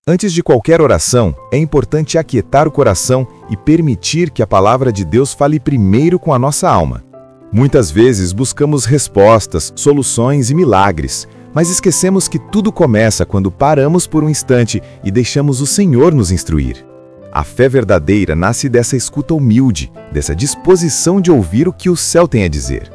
Antes de qualquer oração, é importante aquietar o coração e permitir que a palavra de Deus fale primeiro com a nossa alma. Muitas vezes buscamos respostas, soluções e milagres, mas esquecemos que tudo começa quando paramos por um instante e deixamos o Senhor nos instruir. A fé verdadeira nasce dessa escuta humilde, dessa disposição de ouvir o que o céu tem a dizer.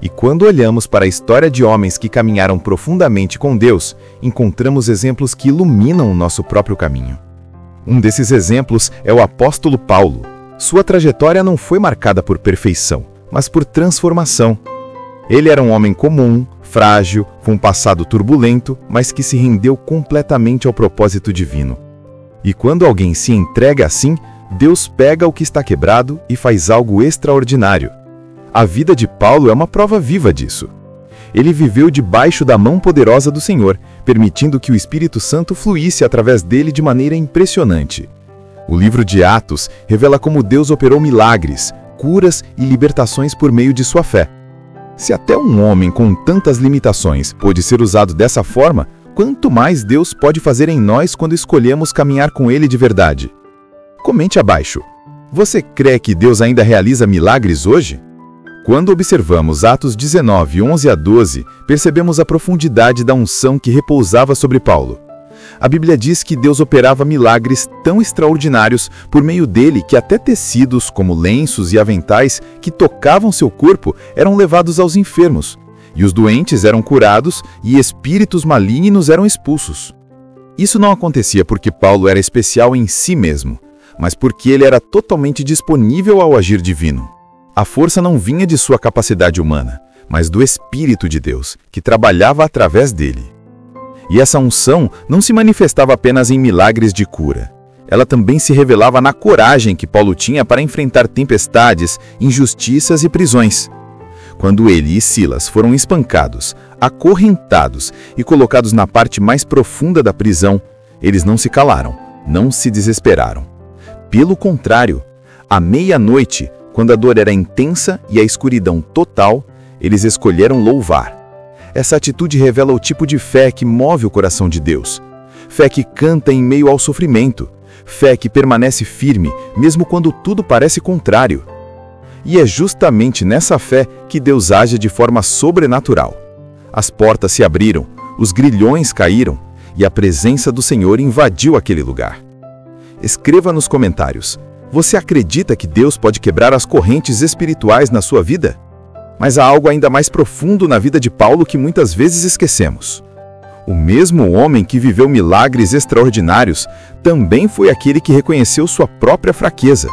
E quando olhamos para a história de homens que caminharam profundamente com Deus, encontramos exemplos que iluminam o nosso próprio caminho. Um desses exemplos é o apóstolo Paulo. Sua trajetória não foi marcada por perfeição, mas por transformação. Ele era um homem comum, frágil, com um passado turbulento, mas que se rendeu completamente ao propósito divino. E quando alguém se entrega assim, Deus pega o que está quebrado e faz algo extraordinário. A vida de Paulo é uma prova viva disso. Ele viveu debaixo da mão poderosa do Senhor, permitindo que o Espírito Santo fluísse através dele de maneira impressionante. O livro de Atos revela como Deus operou milagres, curas e libertações por meio de sua fé. Se até um homem com tantas limitações pôde ser usado dessa forma, quanto mais Deus pode fazer em nós quando escolhemos caminhar com Ele de verdade? Comente abaixo. Você crê que Deus ainda realiza milagres hoje? Quando observamos Atos 19, 11 a 12, percebemos a profundidade da unção que repousava sobre Paulo. A Bíblia diz que Deus operava milagres tão extraordinários por meio dele que até tecidos, como lenços e aventais, que tocavam seu corpo, eram levados aos enfermos, e os doentes eram curados e espíritos malignos eram expulsos. Isso não acontecia porque Paulo era especial em si mesmo, mas porque ele era totalmente disponível ao agir divino. A força não vinha de sua capacidade humana, mas do Espírito de Deus, que trabalhava através dele. E essa unção não se manifestava apenas em milagres de cura. Ela também se revelava na coragem que Paulo tinha para enfrentar tempestades, injustiças e prisões. Quando ele e Silas foram espancados, acorrentados e colocados na parte mais profunda da prisão, eles não se calaram, não se desesperaram. Pelo contrário, à meia-noite, quando a dor era intensa e a escuridão total, eles escolheram louvar. Essa atitude revela o tipo de fé que move o coração de Deus. Fé que canta em meio ao sofrimento. Fé que permanece firme, mesmo quando tudo parece contrário. E é justamente nessa fé que Deus age de forma sobrenatural. As portas se abriram, os grilhões caíram e a presença do Senhor invadiu aquele lugar. Escreva nos comentários. Você acredita que Deus pode quebrar as correntes espirituais na sua vida? Mas há algo ainda mais profundo na vida de Paulo que muitas vezes esquecemos. O mesmo homem que viveu milagres extraordinários também foi aquele que reconheceu sua própria fraqueza.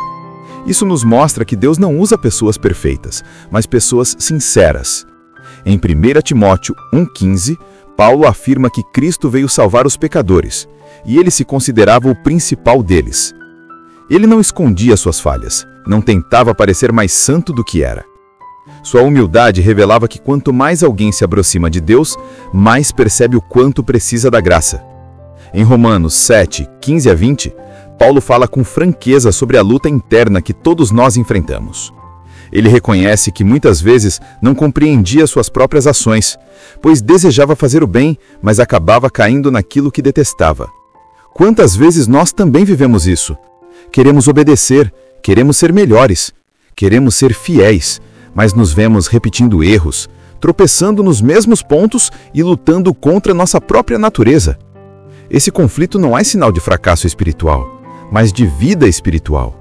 Isso nos mostra que Deus não usa pessoas perfeitas, mas pessoas sinceras. Em 1 Timóteo 1,15, Paulo afirma que Cristo veio salvar os pecadores, e ele se considerava o principal deles. Ele não escondia suas falhas, não tentava parecer mais santo do que era. Sua humildade revelava que quanto mais alguém se aproxima de Deus, mais percebe o quanto precisa da graça. Em Romanos 7, 15 a 20, Paulo fala com franqueza sobre a luta interna que todos nós enfrentamos. Ele reconhece que muitas vezes não compreendia suas próprias ações, pois desejava fazer o bem, mas acabava caindo naquilo que detestava. Quantas vezes nós também vivemos isso? Queremos obedecer, queremos ser melhores, queremos ser fiéis, mas nos vemos repetindo erros, tropeçando nos mesmos pontos e lutando contra nossa própria natureza. Esse conflito não é sinal de fracasso espiritual, mas de vida espiritual.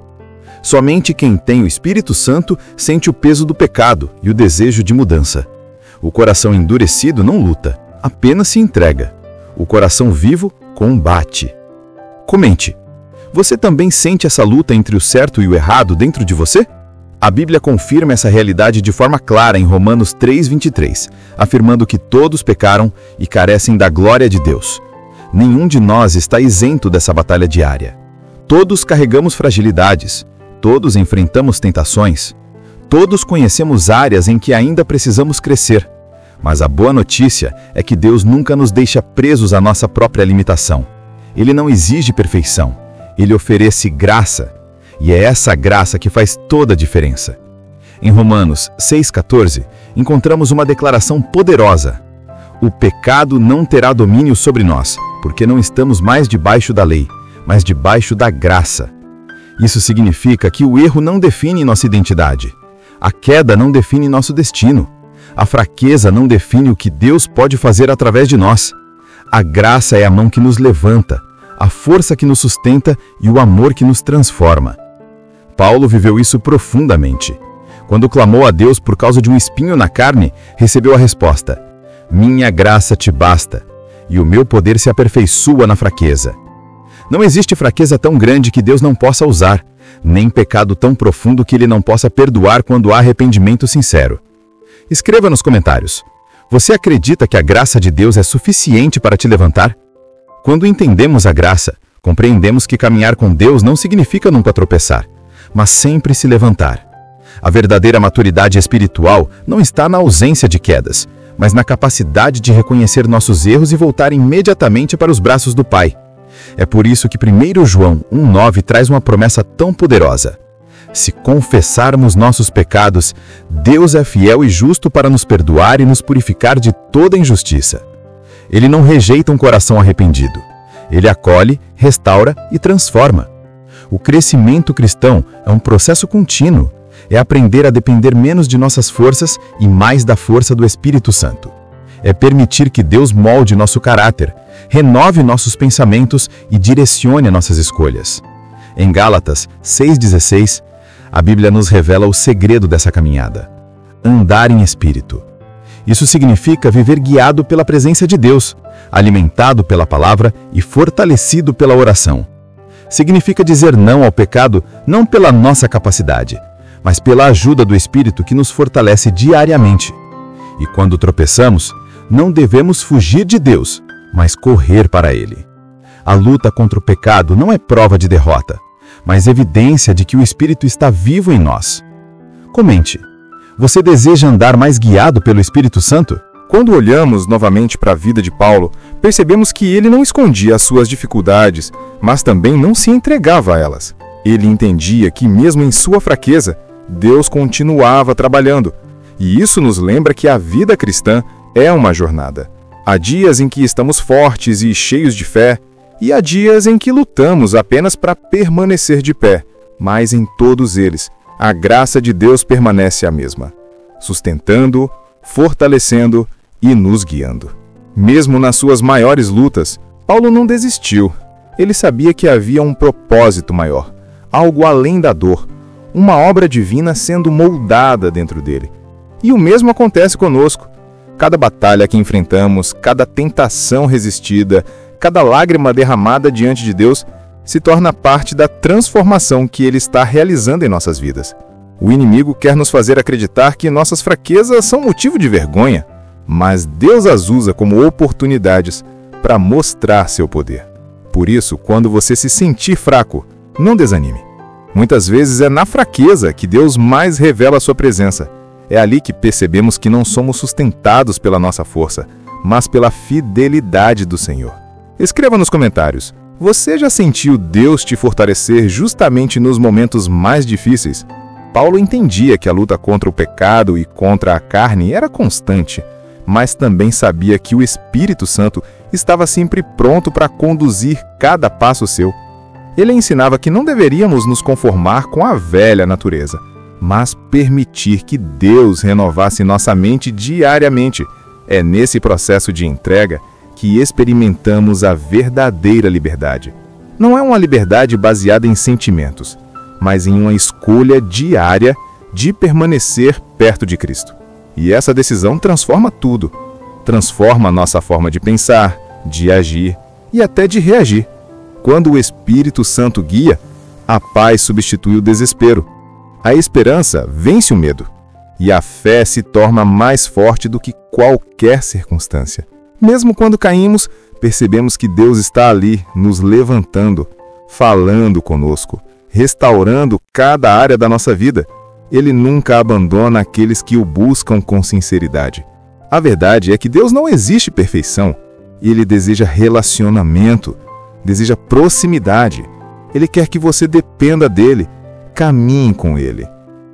Somente quem tem o Espírito Santo sente o peso do pecado e o desejo de mudança. O coração endurecido não luta, apenas se entrega. O coração vivo combate. Comente. Você também sente essa luta entre o certo e o errado dentro de você? A Bíblia confirma essa realidade de forma clara em Romanos 3:23, afirmando que todos pecaram e carecem da glória de Deus. Nenhum de nós está isento dessa batalha diária. Todos carregamos fragilidades, todos enfrentamos tentações, todos conhecemos áreas em que ainda precisamos crescer. Mas a boa notícia é que Deus nunca nos deixa presos à nossa própria limitação. Ele não exige perfeição. Ele oferece graça, e é essa graça que faz toda a diferença. Em Romanos 6,14, encontramos uma declaração poderosa. O pecado não terá domínio sobre nós, porque não estamos mais debaixo da lei, mas debaixo da graça. Isso significa que o erro não define nossa identidade. A queda não define nosso destino. A fraqueza não define o que Deus pode fazer através de nós. A graça é a mão que nos levanta, a força que nos sustenta e o amor que nos transforma. Paulo viveu isso profundamente. Quando clamou a Deus por causa de um espinho na carne, recebeu a resposta: minha graça te basta, e o meu poder se aperfeiçoa na fraqueza. Não existe fraqueza tão grande que Deus não possa usar, nem pecado tão profundo que Ele não possa perdoar quando há arrependimento sincero. Escreva nos comentários: você acredita que a graça de Deus é suficiente para te levantar? Quando entendemos a graça, compreendemos que caminhar com Deus não significa nunca tropeçar, mas sempre se levantar. A verdadeira maturidade espiritual não está na ausência de quedas, mas na capacidade de reconhecer nossos erros e voltar imediatamente para os braços do Pai. É por isso que 1 João 1,9 traz uma promessa tão poderosa. Se confessarmos nossos pecados, Deus é fiel e justo para nos perdoar e nos purificar de toda injustiça. Ele não rejeita um coração arrependido. Ele acolhe, restaura e transforma. O crescimento cristão é um processo contínuo. É aprender a depender menos de nossas forças e mais da força do Espírito Santo. É permitir que Deus molde nosso caráter, renove nossos pensamentos e direcione nossas escolhas. Em Gálatas 6,16, a Bíblia nos revela o segredo dessa caminhada: andar em espírito. Isso significa viver guiado pela presença de Deus, alimentado pela palavra e fortalecido pela oração. Significa dizer não ao pecado não pela nossa capacidade, mas pela ajuda do Espírito que nos fortalece diariamente. E quando tropeçamos, não devemos fugir de Deus, mas correr para Ele. A luta contra o pecado não é prova de derrota, mas evidência de que o Espírito está vivo em nós. Comente: você deseja andar mais guiado pelo Espírito Santo? Quando olhamos novamente para a vida de Paulo, percebemos que ele não escondia as suas dificuldades, mas também não se entregava a elas. Ele entendia que mesmo em sua fraqueza, Deus continuava trabalhando. E isso nos lembra que a vida cristã é uma jornada. Há dias em que estamos fortes e cheios de fé, e há dias em que lutamos apenas para permanecer de pé, mas em todos eles, a graça de Deus permanece a mesma, sustentando, fortalecendo e nos guiando. Mesmo nas suas maiores lutas, Paulo não desistiu. Ele sabia que havia um propósito maior, algo além da dor, uma obra divina sendo moldada dentro dele. E o mesmo acontece conosco. Cada batalha que enfrentamos, cada tentação resistida, cada lágrima derramada diante de Deus se torna parte da transformação que Ele está realizando em nossas vidas. O inimigo quer nos fazer acreditar que nossas fraquezas são motivo de vergonha, mas Deus as usa como oportunidades para mostrar seu poder. Por isso, quando você se sentir fraco, não desanime. Muitas vezes é na fraqueza que Deus mais revela a sua presença. É ali que percebemos que não somos sustentados pela nossa força, mas pela fidelidade do Senhor. Escreva nos comentários: você já sentiu Deus te fortalecer justamente nos momentos mais difíceis? Paulo entendia que a luta contra o pecado e contra a carne era constante, mas também sabia que o Espírito Santo estava sempre pronto para conduzir cada passo seu. Ele ensinava que não deveríamos nos conformar com a velha natureza, mas permitir que Deus renovasse nossa mente diariamente. É nesse processo de entrega que experimentamos a verdadeira liberdade. Não é uma liberdade baseada em sentimentos, mas em uma escolha diária de permanecer perto de Cristo. E essa decisão transforma tudo. Transforma a nossa forma de pensar, de agir e até de reagir. Quando o Espírito Santo guia, a paz substitui o desespero. A esperança vence o medo. E a fé se torna mais forte do que qualquer circunstância. Mesmo quando caímos, percebemos que Deus está ali, nos levantando, falando conosco, restaurando cada área da nossa vida. Ele nunca abandona aqueles que o buscam com sinceridade. A verdade é que Deus não exige perfeição. Ele deseja relacionamento, deseja proximidade. Ele quer que você dependa dele, caminhe com ele,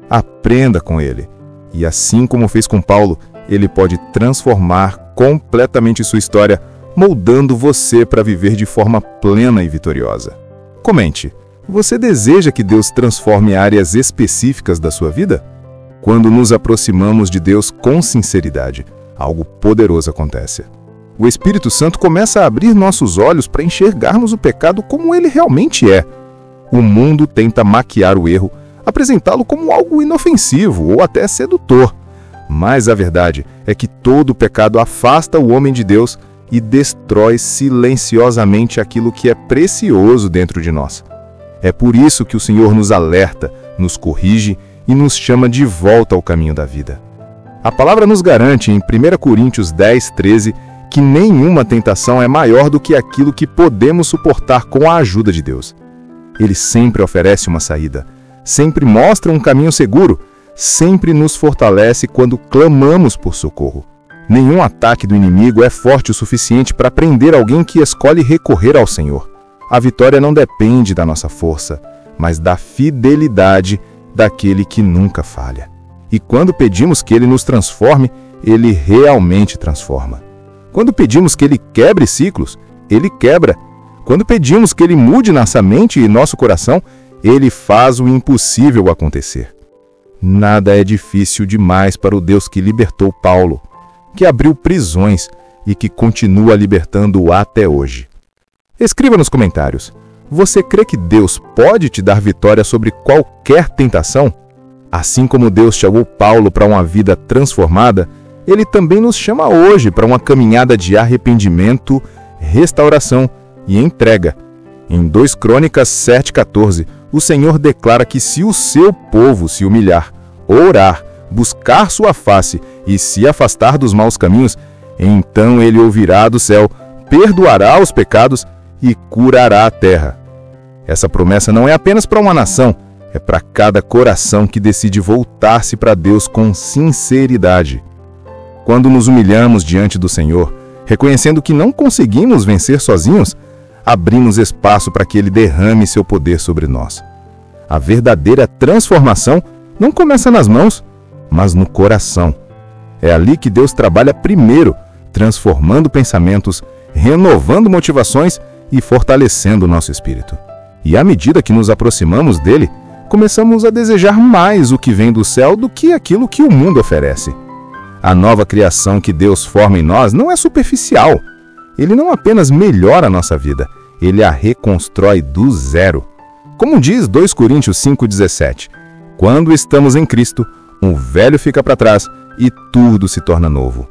aprenda com ele. E assim como fez com Paulo, ele pode transformar completamente sua história, moldando você para viver de forma plena e vitoriosa. Comente, você deseja que Deus transforme áreas específicas da sua vida? Quando nos aproximamos de Deus com sinceridade, algo poderoso acontece. O Espírito Santo começa a abrir nossos olhos para enxergarmos o pecado como ele realmente é. O mundo tenta maquiar o erro, apresentá-lo como algo inofensivo ou até sedutor. Mas a verdade é que todo pecado afasta o homem de Deus e destrói silenciosamente aquilo que é precioso dentro de nós. É por isso que o Senhor nos alerta, nos corrige e nos chama de volta ao caminho da vida. A palavra nos garante em 1 Coríntios 10:13 que nenhuma tentação é maior do que aquilo que podemos suportar com a ajuda de Deus. Ele sempre oferece uma saída, sempre mostra um caminho seguro, sempre nos fortalece quando clamamos por socorro. Nenhum ataque do inimigo é forte o suficiente para prender alguém que escolhe recorrer ao Senhor. A vitória não depende da nossa força, mas da fidelidade daquele que nunca falha. E quando pedimos que Ele nos transforme, Ele realmente transforma. Quando pedimos que Ele quebre ciclos, Ele quebra. Quando pedimos que Ele mude nossa mente e nosso coração, Ele faz o impossível acontecer. Nada é difícil demais para o Deus que libertou Paulo, que abriu prisões e que continua libertando até hoje. Escreva nos comentários, você crê que Deus pode te dar vitória sobre qualquer tentação? Assim como Deus chamou Paulo para uma vida transformada, Ele também nos chama hoje para uma caminhada de arrependimento, restauração e entrega. Em 2 Crônicas 7:14, o Senhor declara que se o seu povo se humilhar, orar, buscar sua face e se afastar dos maus caminhos, então Ele ouvirá do céu, perdoará os pecados e curará a terra. Essa promessa não é apenas para uma nação, é para cada coração que decide voltar-se para Deus com sinceridade. Quando nos humilhamos diante do Senhor, reconhecendo que não conseguimos vencer sozinhos, abrimos espaço para que Ele derrame seu poder sobre nós. A verdadeira transformação não começa nas mãos, mas no coração. É ali que Deus trabalha primeiro, transformando pensamentos, renovando motivações e fortalecendo o nosso espírito. E à medida que nos aproximamos dele, começamos a desejar mais o que vem do céu do que aquilo que o mundo oferece. A nova criação que Deus forma em nós não é superficial. Ele não apenas melhora a nossa vida, Ele a reconstrói do zero. Como diz 2 Coríntios 5,17, quando estamos em Cristo, o velho fica para trás e tudo se torna novo.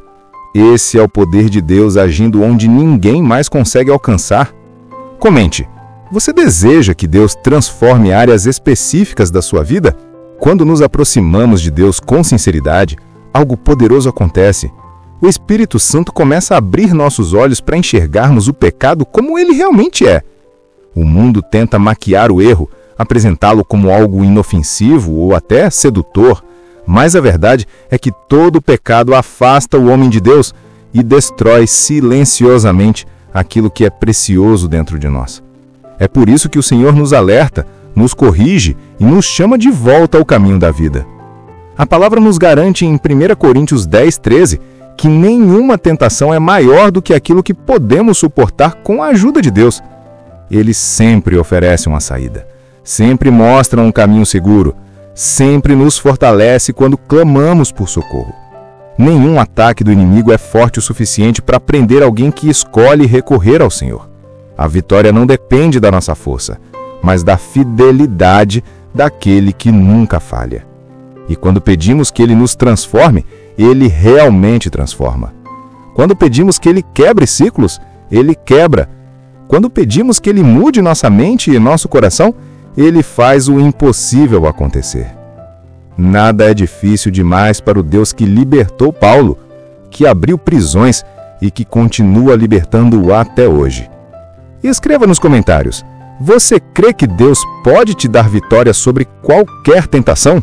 Esse é o poder de Deus agindo onde ninguém mais consegue alcançar. Comente, você deseja que Deus transforme áreas específicas da sua vida? Quando nos aproximamos de Deus com sinceridade, algo poderoso acontece. O Espírito Santo começa a abrir nossos olhos para enxergarmos o pecado como ele realmente é. O mundo tenta maquiar o erro, apresentá-lo como algo inofensivo ou até sedutor, mas a verdade é que todo pecado afasta o homem de Deus e destrói silenciosamente aquilo que é precioso dentro de nós. É por isso que o Senhor nos alerta, nos corrige e nos chama de volta ao caminho da vida. A palavra nos garante em 1 Coríntios 10:13 que nenhuma tentação é maior do que aquilo que podemos suportar com a ajuda de Deus. Ele sempre oferece uma saída, sempre mostra um caminho seguro, sempre nos fortalece quando clamamos por socorro. Nenhum ataque do inimigo é forte o suficiente para prender alguém que escolhe recorrer ao Senhor. A vitória não depende da nossa força, mas da fidelidade daquele que nunca falha. E quando pedimos que Ele nos transforme, Ele realmente transforma. Quando pedimos que Ele quebre ciclos, Ele quebra. Quando pedimos que Ele mude nossa mente e nosso coração, Ele faz o impossível acontecer. Nada é difícil demais para o Deus que libertou Paulo, que abriu prisões e que continua libertando até hoje. E escreva nos comentários, você crê que Deus pode te dar vitória sobre qualquer tentação?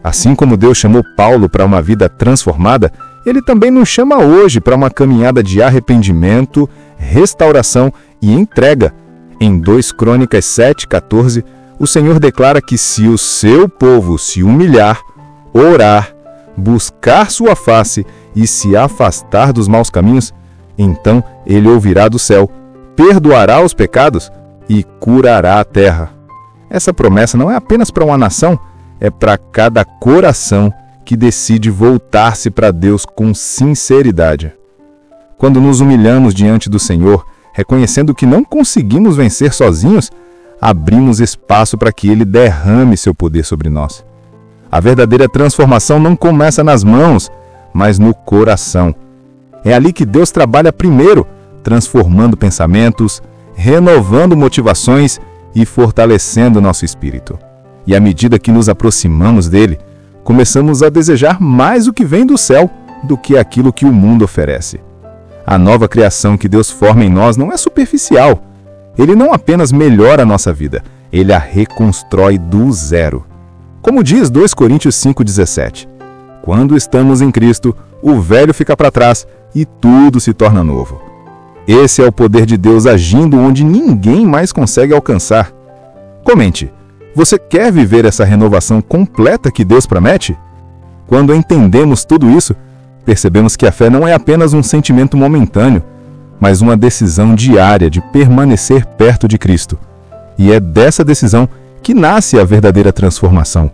Assim como Deus chamou Paulo para uma vida transformada, Ele também nos chama hoje para uma caminhada de arrependimento, restauração e entrega. Em 2 Crônicas 7:14, o Senhor declara que se o seu povo se humilhar, orar, buscar sua face e se afastar dos maus caminhos, Então ele ouvirá do céu, perdoará os pecados e curará a terra. Essa promessa não é apenas para uma nação, é para cada coração que decide voltar-se para Deus com sinceridade. Quando nos humilhamos diante do Senhor, reconhecendo que não conseguimos vencer sozinhos, abrimos espaço para que Ele derrame seu poder sobre nós. A verdadeira transformação não começa nas mãos, mas no coração. É ali que Deus trabalha primeiro, transformando pensamentos, renovando motivações e fortalecendo nosso espírito. E à medida que nos aproximamos dele, começamos a desejar mais o que vem do céu do que aquilo que o mundo oferece. A nova criação que Deus forma em nós não é superficial. Ele não apenas melhora a nossa vida, ele a reconstrói do zero. Como diz 2 Coríntios 5,17, quando estamos em Cristo, o velho fica para trás e tudo se torna novo. Esse é o poder de Deus agindo onde ninguém mais consegue alcançar. Comente, você quer viver essa renovação completa que Deus promete? Quando entendemos tudo isso, percebemos que a fé não é apenas um sentimento momentâneo, mas uma decisão diária de permanecer perto de Cristo. E é dessa decisão que nasce a verdadeira transformação.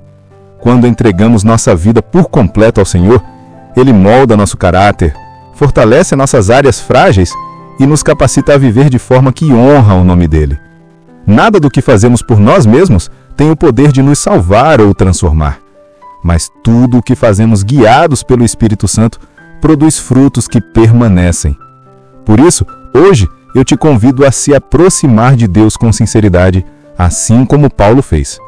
Quando entregamos nossa vida por completo ao Senhor, Ele molda nosso caráter, fortalece nossas áreas frágeis e nos capacita a viver de forma que honra o nome dEle. Nada do que fazemos por nós mesmos tem o poder de nos salvar ou transformar. Mas tudo o que fazemos guiados pelo Espírito Santo produz frutos que permanecem. Por isso, hoje, eu te convido a se aproximar de Deus com sinceridade, assim como Paulo fez.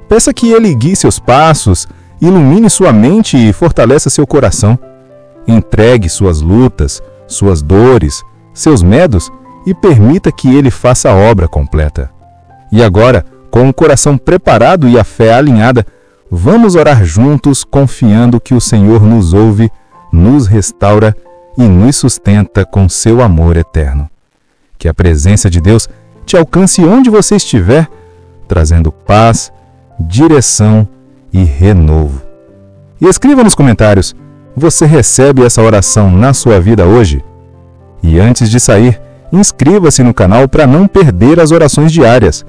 Peça que Ele guie seus passos, ilumine sua mente e fortaleça seu coração. Entregue suas lutas, suas dores, seus medos e permita que Ele faça a obra completa. E agora, com o coração preparado e a fé alinhada, vamos orar juntos, confiando que o Senhor nos ouve, nos restaura e nos sustenta com seu amor eterno. Que a presença de Deus te alcance onde você estiver, trazendo paz, direção e renovo. E escreva nos comentários, você recebe essa oração na sua vida hoje? E antes de sair, inscreva-se no canal para não perder as orações diárias.